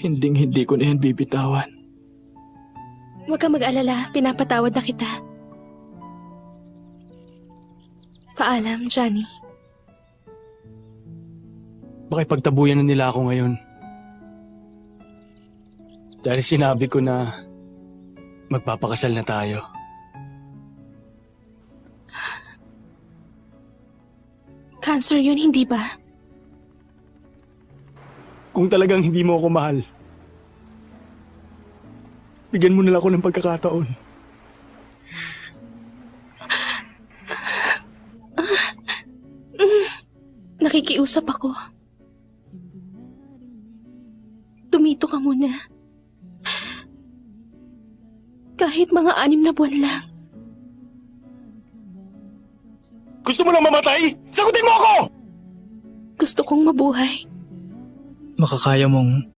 Hinding-hindi ko na yan bibitawan. Huwag kang mag-alala, pinapatawad na kita. Paalam, Johnny. Makipagtabuyan na nila ako ngayon. Dahil sinabi ko na magpapakasal na tayo. Cancer yun, hindi ba? Kung talagang hindi mo ako mahal, bigyan mo nila ako ng pagkakataon. Nakikiusap ako. Tumito ka muna. Kahit mga 6 na buwan lang. Gusto mo lang mamatay? Sagutin mo ako! Gusto kong mabuhay. Makakaya mong